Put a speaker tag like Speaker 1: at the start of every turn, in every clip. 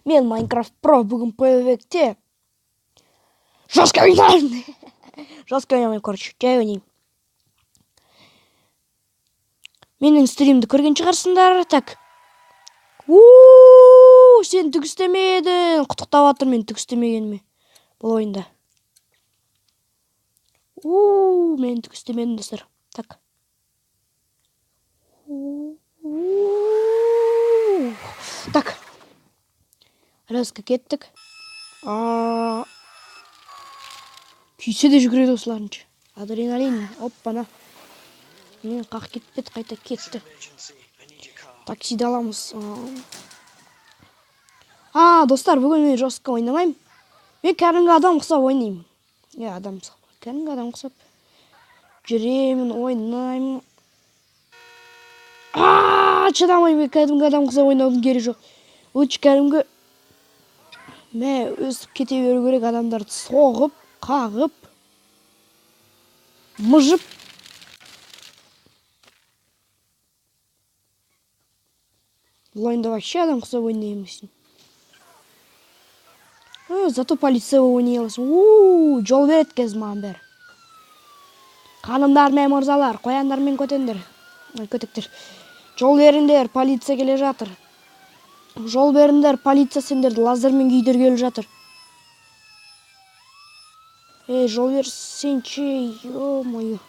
Speaker 1: Мен Minecraft Pro бүгін PvP'те жестко ойнаймын. Жестко ойнамаймын, короче, жай ойнаймын. Менің стримді көрген шығарсыңдар. Так. Сен түк істемедің. Құттықтап жатыр мен түк істемегеніме. Бұл ойында. Мен түк істемедім, достар. Так. Так. Разға кеттік. Күйсе де жүгіреді осыларынша. Адреналин. Оппана. Мен қақ кетпеді, қайта кетті. Таксиді аламыз. Достар, бүгін мен жестко ойнамаймын. Мен кәдімгі адам ұқсап ойнаймын. Кәдімгі адам ұқсап. Жүремін, ойнаймын. Шыдамаймын, кәдімгі адам ұқсап ойнаудың керегі жоқ. Лучше кәдімгі өсіп кете беру керек, адамдарды соғып, қағып, мұжып. Бұл ойында вообще адам ұқсап ойнаймын. Зато полиция ойнай аласың. Жол береді қазір маған бәрі. Ханымдар мен мырзалар, қояндар мен көтектер. Жол беріңдер, полиция келе жатыр. Жол беріңдер, полиция сендерді лазермен күйдіргелі жатыр. Жол берсеңші, ё-моё.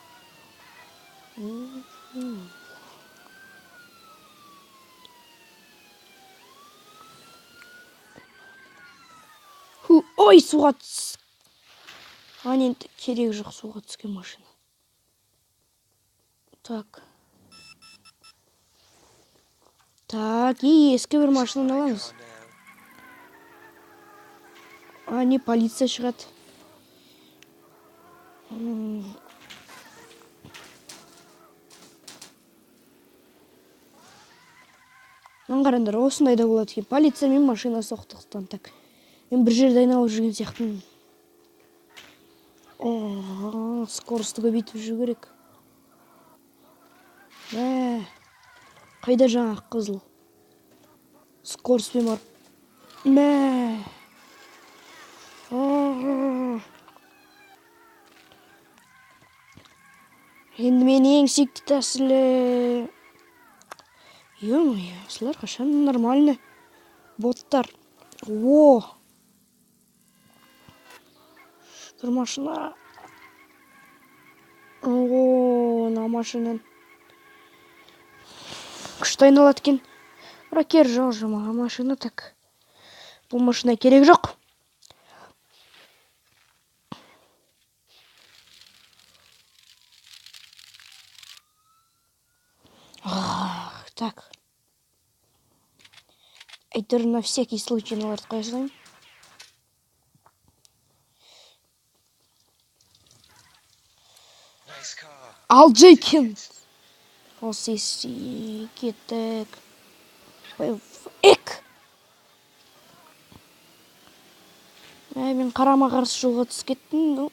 Speaker 1: Ой, суға түс. Енді керек жоқ суға түскен машина. Так, ескі бір машинаны аламыз. Не полиция шығады. Қараңдар, осындай да болады екен. Полиция мен машина соқтықтан. Так, мен бір жерде айналып жүрген сияқтымын. Скоросты көбейтіп жүру керек. Қайда жаңа қызыл? Скороспен барып. Енді мен ең сүйікті тәсілі. Ё-моё, осылар қашан нормально. Боттар. Бір машина. На машинан. Күшті айналады екен. Бірақ кері жоқ маған машина. Так. Бұл машина керек жоқ. Так. Әйтеуір на всякий случай оларды қойсайын. Ал Джейкен. Осы кеттік. Мен қарама қарсы жолға түсіп кеттім.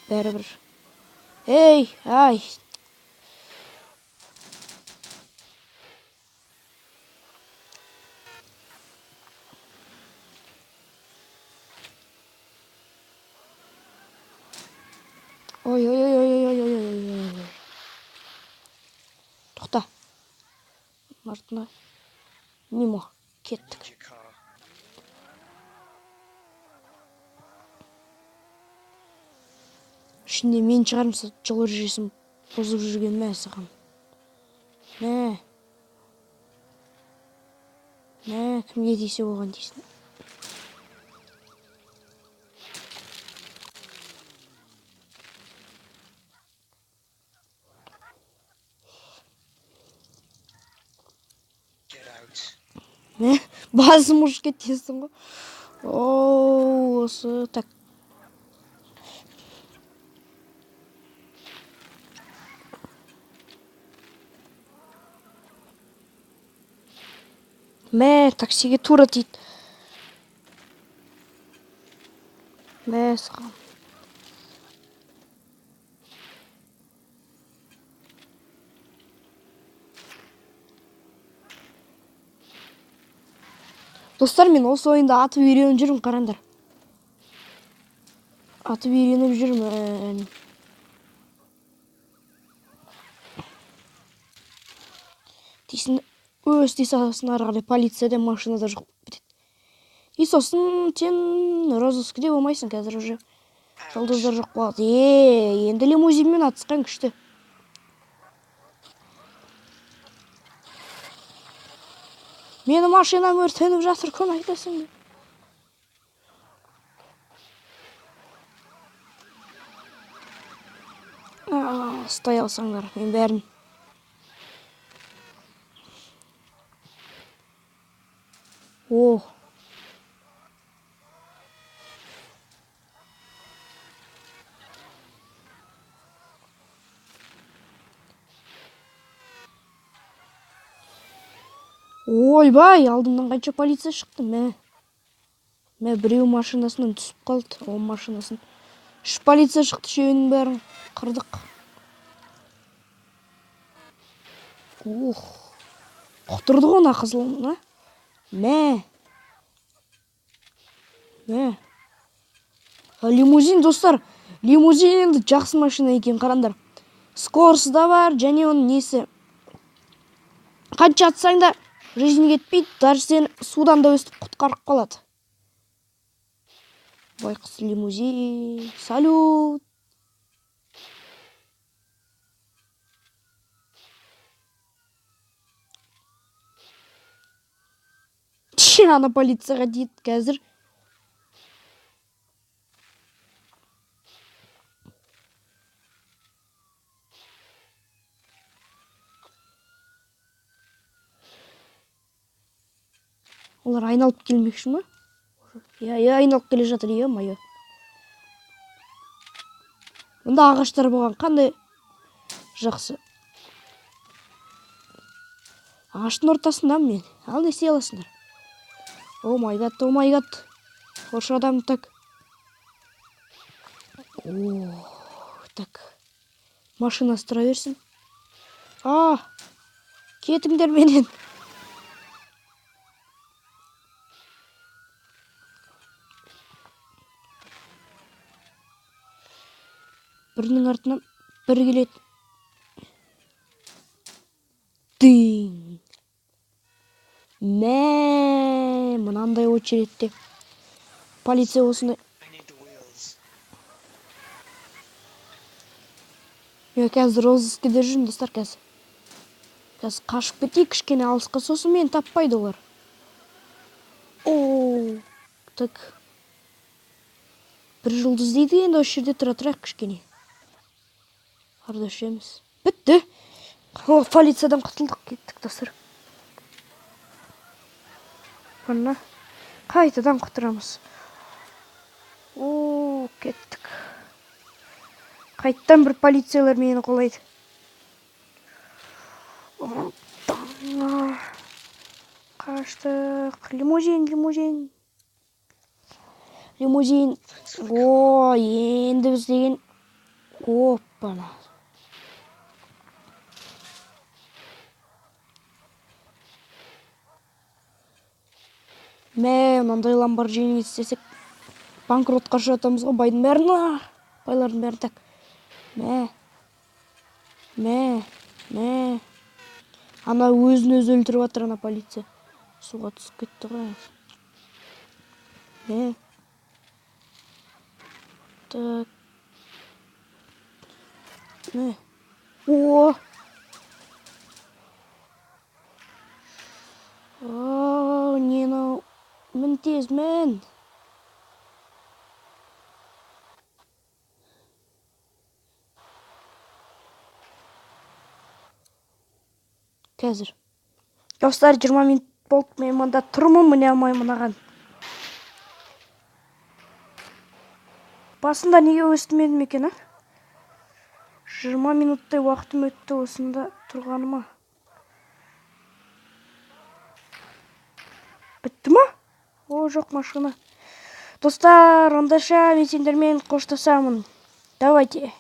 Speaker 1: Бәрібір. Ай. Ой. Тоқта. Мартына. Мимо. Кеттік. Ішінде мен шығармысы жол ережесін бұзып жүрген мәсіғам. Кімге дейсе оған дейсін. Басым ұшып кетесің ғой. Осы так. Таксиге тура тиді. Саған. Достар, мен осы ойында атып үйреніп жүрмін, қараңдар. Атып үйреніп жүрмін. Дейсін, өз саласын ары қарай полицияда машинада жоқ бітеді. И сосын сен розыскіде болмайсың қазір уже. Жұлдыздар жоқ болады. Енді лимузинмен атысқан күшті. Мені машинам өртеніп жатыр, көмектесің бе? Ұстай алсаңдар, мен бәрін. О. Ойбай, алдымнан қанша полиция шықты, мә. Біреу машинасынан түсіп қалды, ол машинасын. 3 полиция шықты, үшеуінің бәрін қырдық. Құтырды ғона қызылына. Мә. Лимузин, достар. Лимузин енді жақсы машина екен, қараңдар. Скоросты да бар, және оның несі. Қанша атсаң да жизнь кетпейді, даже сені судан да өстіп құтқарып қалады. Байқұс лимузин. Салют. Ана полицияға дейді қазір. Олар айналып келмекші ма? Айналып келе жатыр, майы. Мұнда ағаштар болған, қандай жақсы. Ағаштың ортасында мен. Ал не істей аласыңдар? О май гад. Хош адам так. Так. Машина тұра берсін. Кетіңдер менен. Бірінің артынан бір келеді. Дың. Мынандай очередте. Полиция осындай. Қазір розыскіде жүрмін, достар, қазір. Қазір қашып кетейік, кішкене алысқа, сосын мені таппайды олар. Так. Бір жұлдыз дейді, енді осы жерде тұра-тұрақ кішкене. Қардашеміз. Бітті. Полициядан құтылдық, кеттік, достар. Бұнна қайтадан құтырамыз. Кеттік. Қайттан бір полициялар мені қолайды. Қаштық. Лимузин. Енді біз деген. Оппана. Мынандай ламборджини істесек банкротқа ұшыратамыз ғой, байдың бәрін, байлардың бәрін. Так. Ана өзін өзі өлтіріп жатыр, ана полиция. Суға түсіп кетті ғой. Так. Нені мін тез, мін. Қазір. Достар, 20 минут болды, мен мұнда тұрмын, міне алмай мұнаған. Басында неге өстімедім екен, 20 минуттай уақытым өтті осында тұрғаныма. Бітті ма? Жоқ машина. Достар, ондаша мен сендермен қоштасамын. Давайте.